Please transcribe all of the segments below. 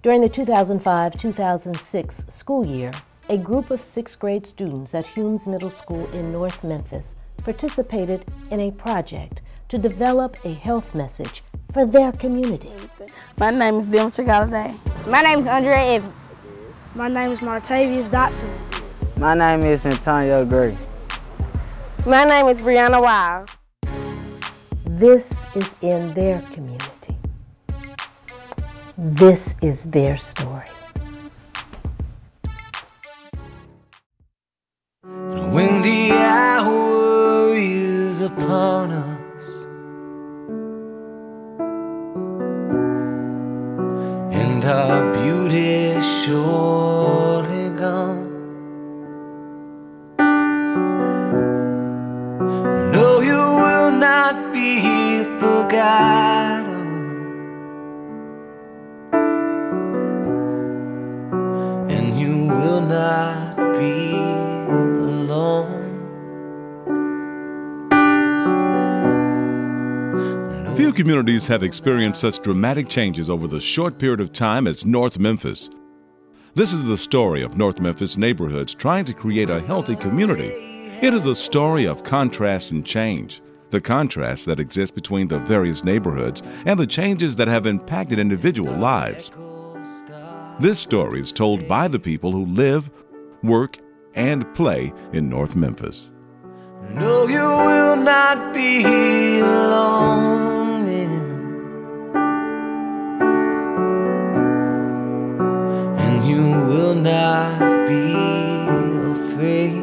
During the 2005-2006 school year, a group of 6th grade students at Humes Middle School in North Memphis participated in a project to develop a health message for their community. My name is Demetri Galladay. My name is Andre Evans. My name is Martavius Dotson. My name is Antonio Gray. My name is Brianna Wild. This is in their community. This is their story. When the hour is upon us and our beauty is surely gone, no, you will not be forgotten, and you will not be alone. Few communities have experienced such dramatic changes over the short period of time as North Memphis. This is the story of North Memphis neighborhoods trying to create a healthy community. It is a story of contrast and change, the contrast that exists between the various neighborhoods and the changes that have impacted individual lives. This story is told by the people who live, work, and play in North Memphis. No, you will not be alone. And you will not be afraid.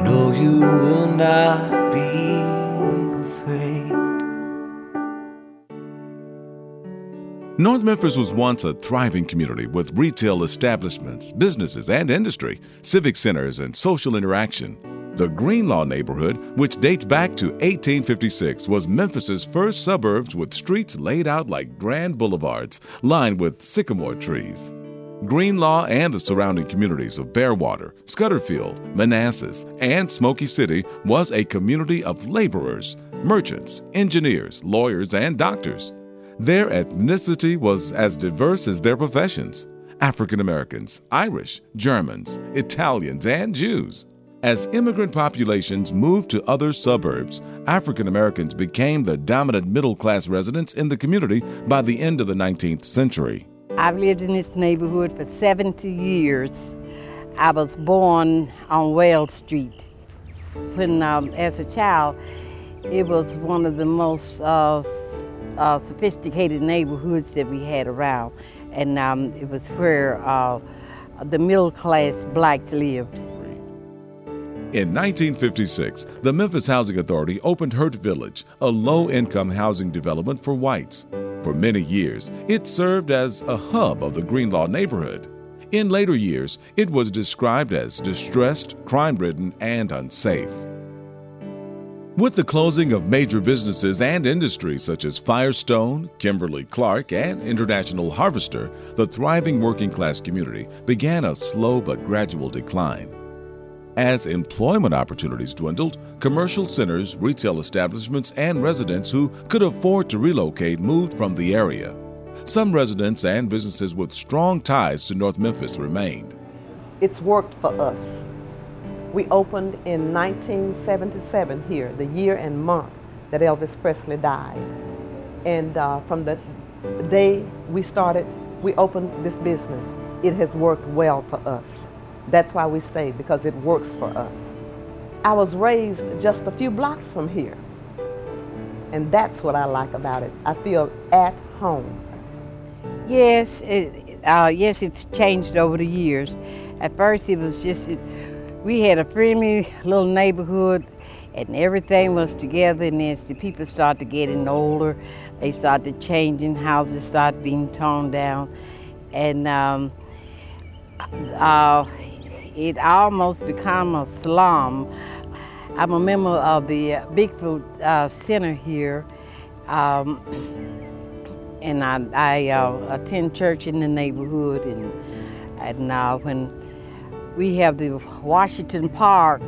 No, you will not be afraid. North Memphis was once a thriving community with retail establishments, businesses and industry, civic centers, and social interaction. The Greenlaw neighborhood, which dates back to 1856, was Memphis's first suburbs with streets laid out like grand boulevards lined with sycamore trees. Greenlaw and the surrounding communities of Bearwater, Scudderfield, Manassas, and Smoky City was a community of laborers, merchants, engineers, lawyers, and doctors. Their ethnicity was as diverse as their professions: African Americans, Irish, Germans, Italians, and Jews. As immigrant populations moved to other suburbs, African Americans became the dominant middle-class residents in the community by the end of the 19th century. I've lived in this neighborhood for 70 years. I was born on Wales Street. When, as a child, it was one of the most sophisticated neighborhoods that we had around, and it was where the middle-class blacks lived. In 1956, the Memphis Housing Authority opened Hurt Village, a low-income housing development for whites. For many years, it served as a hub of the Greenlaw neighborhood. In later years, it was described as distressed, crime-ridden, and unsafe. With the closing of major businesses and industries such as Firestone, Kimberly-Clark, and International Harvester, the thriving working-class community began a slow but gradual decline. As employment opportunities dwindled, commercial centers, retail establishments, and residents who could afford to relocate moved from the area. Some residents and businesses with strong ties to North Memphis remained. It's worked for us. We opened in 1977 here, the year and month that Elvis Presley died. And from the day we started, we opened this business. It has worked well for us. That's why we stayed, because it works for us. I was raised just a few blocks from here, and that's what I like about it. I feel at home. Yes, it's changed over the years. At first, it was just, we had a friendly little neighborhood, and everything was together, and as the people started getting older, they started changing, houses started being torn down, and it almost became a slum. I'm a member of the Bigfoot Center here, and I attend church in the neighborhood, and when we have the Washington Park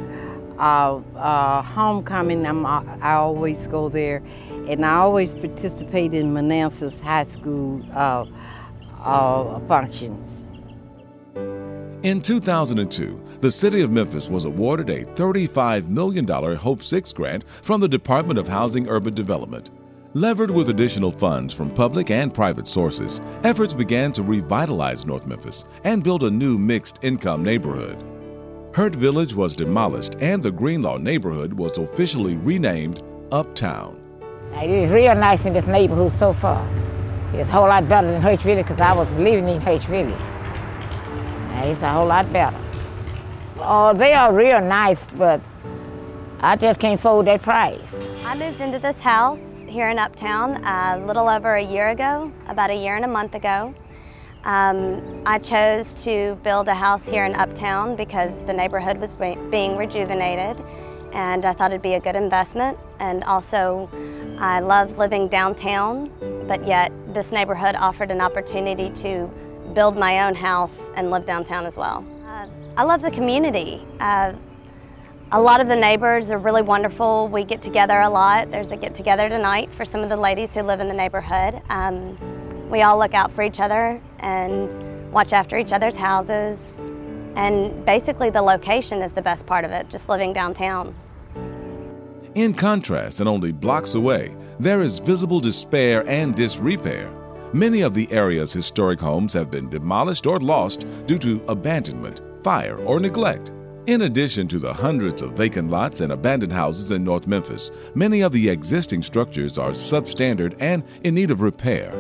homecoming, I always go there, and I always participate in Manassas High School functions. In 2002, the City of Memphis was awarded a $35 million Hope 6 grant from the Department of Housing Urban Development. Levered with additional funds from public and private sources, efforts began to revitalize North Memphis and build a new mixed-income neighborhood. Hurt Village was demolished and the Greenlaw neighborhood was officially renamed Uptown. It is real nice in this neighborhood so far. It's a whole lot better than Hurt Village because I was living in Hurt Village. It's a whole lot better. Oh, they are real nice, but I just can't afford that price. I moved into this house here in Uptown a little over a year ago, about a year and a month ago. I chose to build a house here in Uptown because the neighborhood was being rejuvenated, and I thought it'd be a good investment. And also, I love living downtown, but yet this neighborhood offered an opportunity to build my own house and live downtown as well. I love the community. A lot of the neighbors are really wonderful. We get together a lot. There's a get together tonight for some of the ladies who live in the neighborhood. We all look out for each other and watch after each other's houses. And basically the location is the best part of it, just living downtown. In contrast, and only blocks away, there is visible despair and disrepair. Many of the area's historic homes have been demolished or lost due to abandonment, fire, or neglect. In addition to the hundreds of vacant lots and abandoned houses in North Memphis, many of the existing structures are substandard and in need of repair.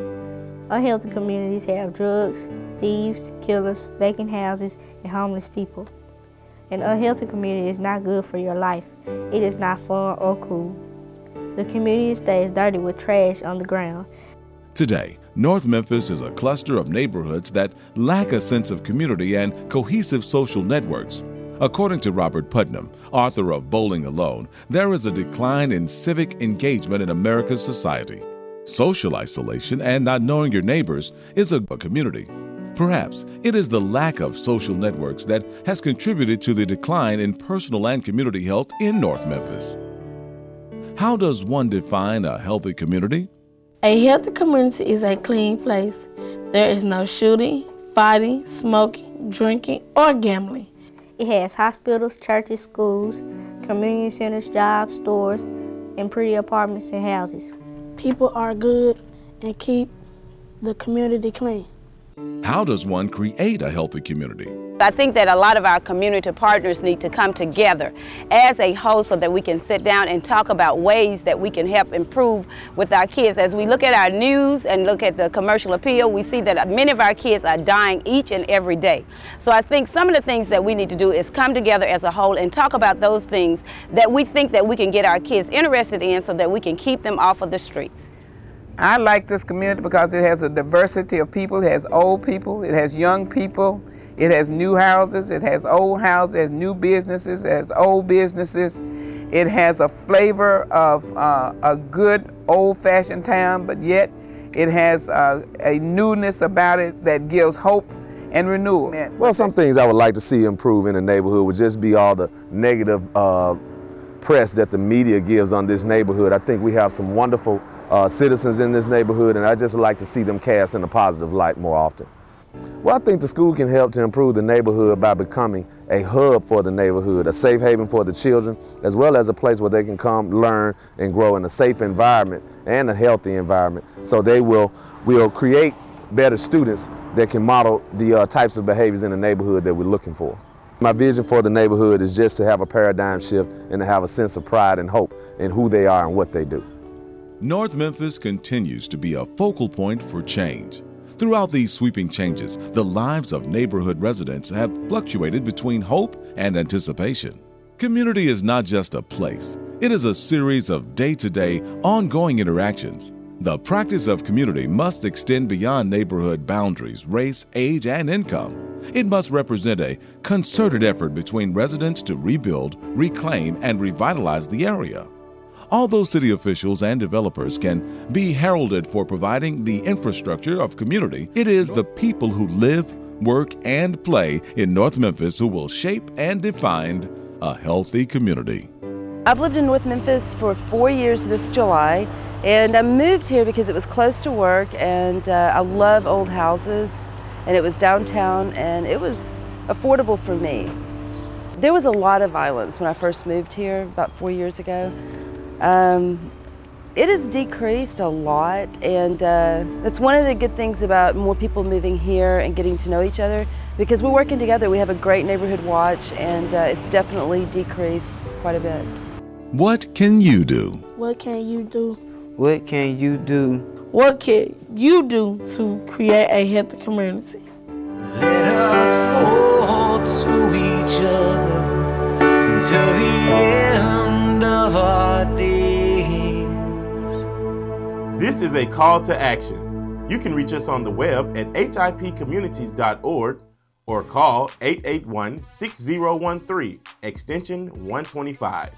Unhealthy communities have drugs, thieves, killers, vacant houses, and homeless people. An unhealthy community is not good for your life. It is not fun or cool. The community stays dirty with trash on the ground. Today, North Memphis is a cluster of neighborhoods that lack a sense of community and cohesive social networks. According to Robert Putnam, author of Bowling Alone, there is a decline in civic engagement in America's society. Social isolation and not knowing your neighbors is a community. Perhaps it is the lack of social networks that has contributed to the decline in personal and community health in North Memphis. How does one define a healthy community? A healthy community is a clean place. There is no shooting, fighting, smoking, drinking, or gambling. It has hospitals, churches, schools, community centers, jobs, stores, and pretty apartments and houses. People are good and keep the community clean. How does one create a healthy community? I think that a lot of our community partners need to come together as a whole so that we can sit down and talk about ways that we can help improve with our kids. As we look at our news and look at the commercial appeal, we see that many of our kids are dying each and every day. So I think some of the things that we need to do is come together as a whole and talk about those things that we think that we can get our kids interested in so that we can keep them off of the streets. I like this community because it has a diversity of people. It has old people, it has young people, it has new houses, it has old houses, it has new businesses, it has old businesses. It has a flavor of a good old-fashioned town, but yet it has a newness about it that gives hope and renewal. Well, some things I would like to see improve in the neighborhood would just be all the negative press that the media gives on this neighborhood. I think we have some wonderful citizens in this neighborhood, and I just would like to see them cast in a positive light more often. Well, I think the school can help to improve the neighborhood by becoming a hub for the neighborhood, a safe haven for the children, as well as a place where they can come, learn, and grow in a safe environment and a healthy environment. So they will create better students that can model the types of behaviors in the neighborhood that we're looking for. My vision for the neighborhood is just to have a paradigm shift and to have a sense of pride and hope in who they are and what they do. North Memphis continues to be a focal point for change. Throughout these sweeping changes, the lives of neighborhood residents have fluctuated between hope and anticipation. Community is not just a place. It is a series of day-to-day, ongoing interactions. The practice of community must extend beyond neighborhood boundaries, race, age, and income. It must represent a concerted effort between residents to rebuild, reclaim, and revitalize the area. Although city officials and developers can be heralded for providing the infrastructure of community, it is the people who live, work, and play in North Memphis who will shape and define a healthy community. I've lived in North Memphis for 4 years this July, And I moved here because it was close to work, and I love old houses, and it was downtown, and it was affordable for me. There was a lot of violence when I first moved here about 4 years ago. It has decreased a lot, and that's one of the good things about more people moving here and getting to know each other, because we're working together. We have a great neighborhood watch, and it's definitely decreased quite a bit. What can you do? What can you do? What can you do? What can you do to create a healthy community? Let us hold to each other until the end of our days. This is a call to action. You can reach us on the web at hipcommunities.org or call 881-6013, extension 125.